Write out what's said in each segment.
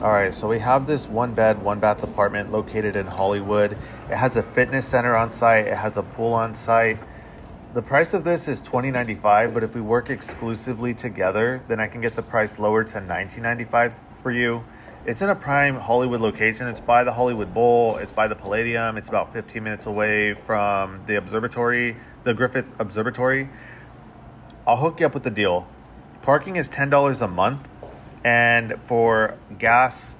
All right, so we have this one bed, one bath apartment located in Hollywood. It has a fitness center on site, it has a pool on site. The price of this is $20.95, but if we work exclusively together, then I can get the price lower to $19.95 for you. It's in a prime Hollywood location. It's by the Hollywood Bowl, it's by the Palladium, it's about 15 minutes away from the observatory, the Griffith Observatory. I'll hook you up with the deal. Parking is $10 a month, and for gas,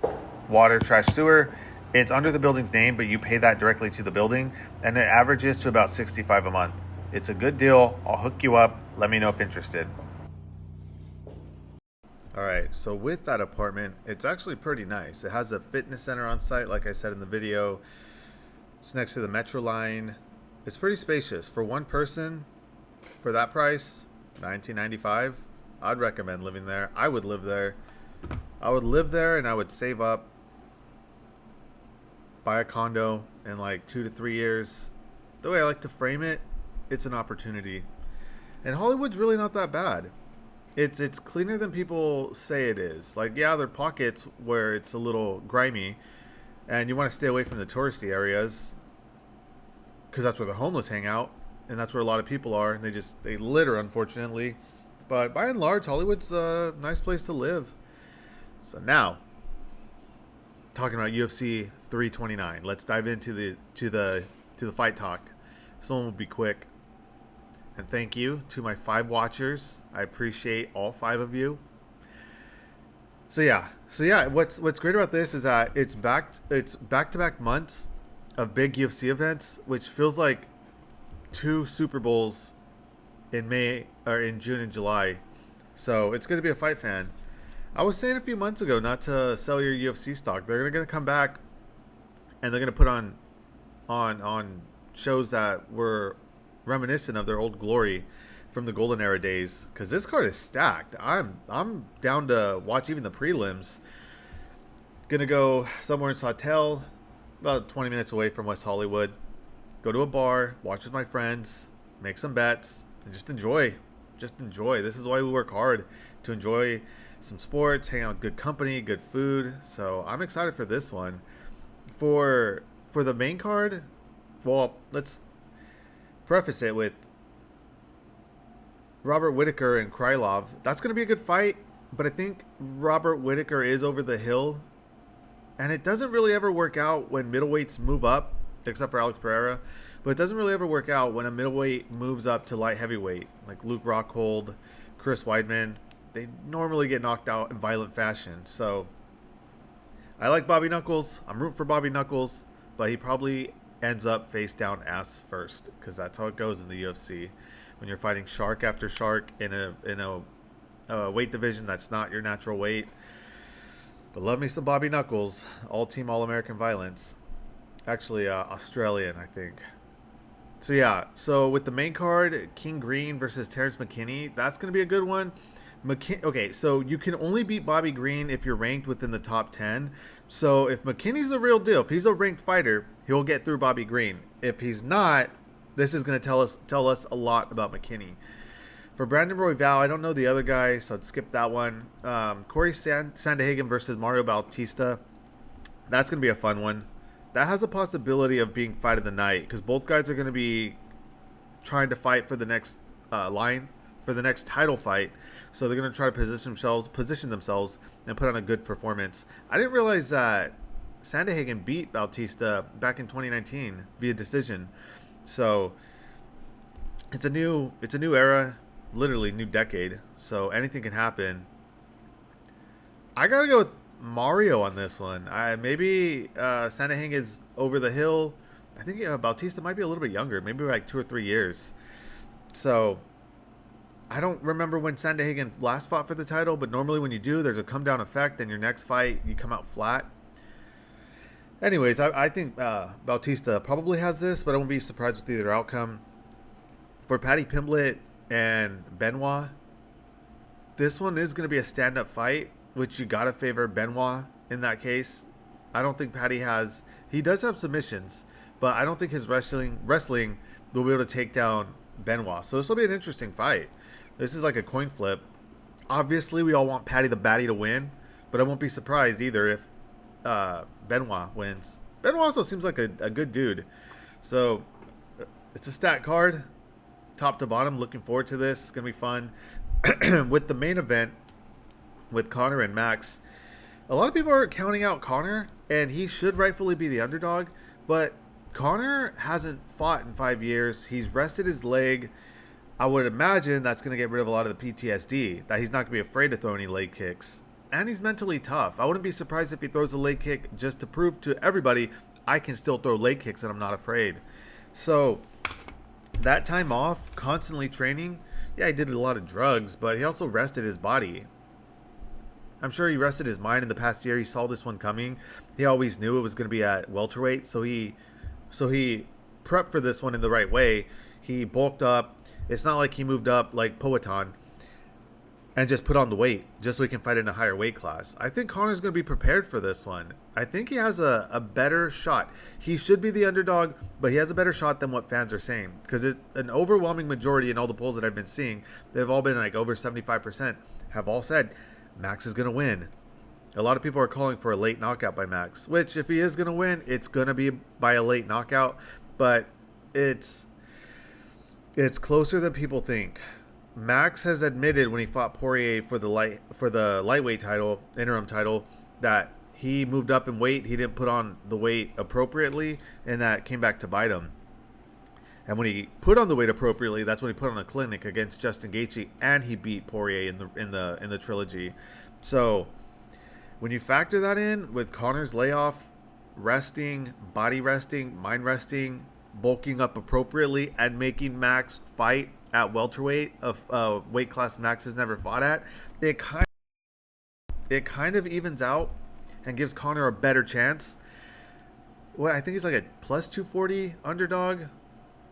water, trash, sewer, it's under the building's name, but you pay that directly to the building, and it averages to about $65 a month. It's a good deal. I'll hook you up. Let me know if interested. All right, so with that apartment, it's actually pretty nice. It has a fitness center on site, like I said in the video. It's next to the Metro line. It's pretty spacious. For one person, for that price, $19.95, I'd recommend living there. I would live there. I would live there and I would save up, buy a condo in like 2 to 3 years. The way I like to frame it, it's an opportunity. And Hollywood's really not that bad. It's cleaner than people say it is. Like, yeah, there are pockets where it's a little grimy and you want to stay away from the touristy areas because that's where the homeless hang out and that's where a lot of people are, and they litter, unfortunately. But by and large, Hollywood's a nice place to live. So now, talking about UFC 329, let's dive into the fight talk. This one will be quick. And thank you to my 5 watchers. I appreciate all 5 of you. So yeah, what's great about this is that it's back-to-back months of big UFC events, which feels like 2 Super Bowls in May or in June and July. So it's going to be a fight fan. I was saying a few months ago not to sell your UFC stock. They're going to come back and they're going to put on shows that were reminiscent of their old glory from the golden era days, because this card is stacked. I'm down to watch even the prelims. Gonna go somewhere in Sawtell, about 20 minutes away from West Hollywood. Go to a bar, watch with my friends, make some bets, and just enjoy. This is why we work hard, to enjoy some sports, hang out with good company, good food. So I'm excited for this one. For the main card, well, let's preface it with Robert Whittaker and Krylov. That's going to be a good fight, but I think Robert Whittaker is over the hill, and it doesn't really ever work out when middleweights move up, except for Alex Pereira, but it doesn't really ever work out when a middleweight moves up to light heavyweight, like Luke Rockhold, Chris Weidman. They normally get knocked out in violent fashion. So I like Bobby Knuckles. I'm rooting for Bobby Knuckles, but he probably ends up face down ass first, because that's how it goes in the UFC when you're fighting shark after shark in a weight division that's not your natural weight. But love me some Bobby Knuckles, all team All American violence, actually Australian, I think. So yeah, so with the main card, King Green versus Terrence McKinney, that's going to be a good one. Okay, so you can only beat Bobby Green if you're ranked within the top 10. So if McKinney's the real deal, if he's a ranked fighter, he'll get through Bobby Green. If he's not, this is going to tell us a lot about McKinney. For Brandon Royval, I don't know the other guy, so I'd skip that one. Corey Sandhagen versus Mario Bautista. That's going to be a fun one. That has a possibility of being fight of the night, because both guys are going to be trying to fight for the next for the next title fight. So they're going to try to position themselves and put on a good performance. I didn't realize that Sandhagen beat Bautista back in 2019 via decision. So it's a new era, literally new decade. So anything can happen. I got to go with Mario on this one. Maybe Sandhagen is over the hill. I think Bautista might be a little bit younger, maybe like 2 or 3 years. So I don't remember when Sandhagen last fought for the title, but normally when you do, there's a come down effect, and your next fight you come out flat. Anyways, I think Bautista probably has this, but I won't be surprised with either outcome. For Paddy Pimblett and Benoit, this one is going to be a stand-up fight, which you got to favor Benoit in that case. I don't think Paddy has... He does have submissions, but I don't think his wrestling will be able to take down Benoit. So this will be an interesting fight. This is like a coin flip. Obviously, we all want Paddy the Baddy to win, but I won't be surprised either Benoit wins. Benoit also seems like a good dude. So it's a stat card, top to bottom. Looking forward to this. It's gonna be fun. With the main event with Conor and Max, a lot of people are counting out Conor, and he should rightfully be the underdog. But Conor hasn't fought in 5 years. He's rested his leg. I would imagine that's going to get rid of a lot of the PTSD, that he's not going to be afraid to throw any leg kicks. And he's mentally tough. I wouldn't be surprised if he throws a leg kick just to prove to everybody, I can still throw leg kicks and I'm not afraid. So that time off, constantly training, yeah, he did a lot of drugs, but he also rested his body. I'm sure he rested his mind in the past year. He saw this one coming. He always knew it was going to be at welterweight, so he prepped for this one in the right way. He bulked up. It's not like he moved up like Poatan and just put on the weight just so he can fight in a higher weight class. I think Conor's going to be prepared for this one. I think he has a better shot. He should be the underdog, but he has a better shot than what fans are saying, because an overwhelming majority in all the polls that I've been seeing, they've all been like over 75%, have all said Max is going to win. A lot of people are calling for a late knockout by Max, which if he is going to win, it's going to be by a late knockout, but it's closer than people think. Max has admitted when he fought Poirier for the lightweight title, interim title, that he moved up in weight. He didn't put on the weight appropriately, and that came back to bite him. And when he put on the weight appropriately, that's when he put on a clinic against Justin Gaethje, and he beat Poirier in the trilogy. So when you factor that in with Conor's layoff, resting, body resting, mind resting, bulking up appropriately, and making Max fight at welterweight, of weight class Max has never fought at, it kind of evens out and gives Conor a better chance. Well, I think he's like a plus 240 underdog.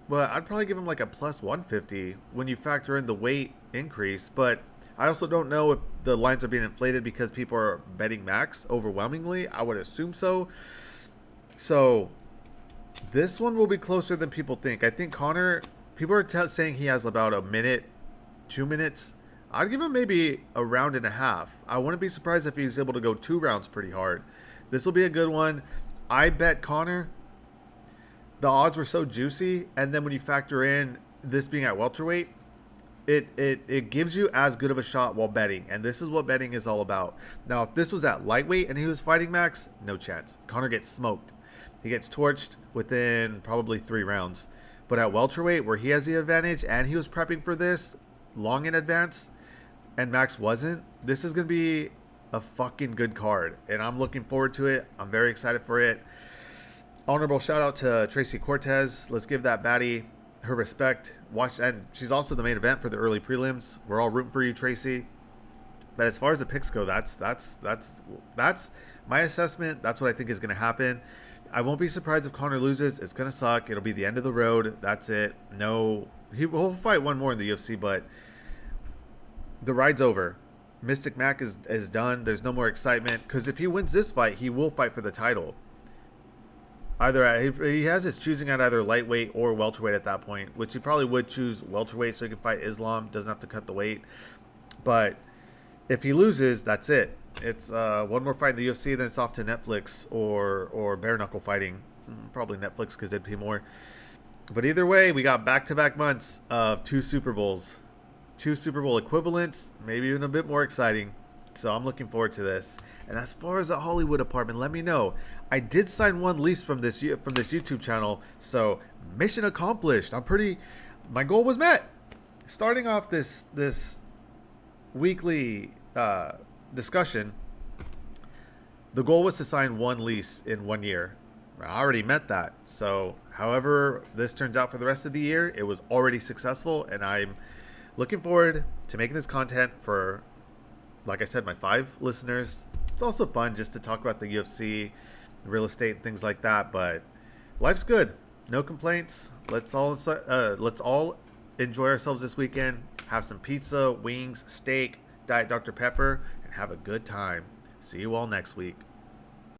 Well, I'd probably give him like a plus 150 when you factor in the weight increase. But I also don't know if the lines are being inflated because people are betting Max overwhelmingly. I would assume so. So this one will be closer than people think. I think Conor, people are saying he has about a minute, 2 minutes. I'd give him maybe a round and a half. I wouldn't be surprised if he was able to go 2 rounds pretty hard. This will be a good one. I bet Conor. The odds were so juicy, and then when you factor in this being at welterweight, it gives you as good of a shot while betting, and this is what betting is all about. Now, if this was at lightweight and he was fighting Max, no chance. Conor gets smoked. He gets torched within probably 3 rounds. But at welterweight, where he has the advantage, and he was prepping for this long in advance, and Max wasn't, this is going to be a fucking good card, and I'm looking forward to it. I'm very excited for it. Honorable shout out to Tracy Cortez. Let's give that baddie her respect. And she's also the main event for the early prelims. We're all rooting for you, Tracy. But as far as the picks go, that's my assessment. That's what I think is going to happen. I won't be surprised if Conor loses. It's going to suck. It'll be the end of the road. That's it. No, he'll fight one more in the UFC, but the ride's over. Mystic Mac is done. There's no more excitement, because if he wins this fight, he will fight for the title. Either he has his choosing at either lightweight or welterweight at that point, which he probably would choose welterweight so he can fight Islam. Doesn't have to cut the weight. But if he loses, that's it. It's one more fight in the UFC, then it's off to Netflix or bare knuckle fighting. Probably Netflix because they'd pay more. But either way, we got back-to-back months of 2 Super Bowls. 2 Super Bowl equivalents, maybe even a bit more exciting. So I'm looking forward to this. And as far as the Hollywood apartment, let me know. I did sign one lease from this YouTube channel, so mission accomplished. My goal was met. Starting off this weekly discussion, the goal was to sign one lease in 1 year. I already met that. So however this turns out for the rest of the year, it was already successful, and I'm looking forward to making this content for, like I said, my 5 listeners. It's also fun just to talk about the UFC, real estate, and things like that. But life's good. No complaints. Let's all enjoy ourselves this weekend. Have some pizza, wings, steak, Diet Dr. Pepper, and have a good time. See you all next week.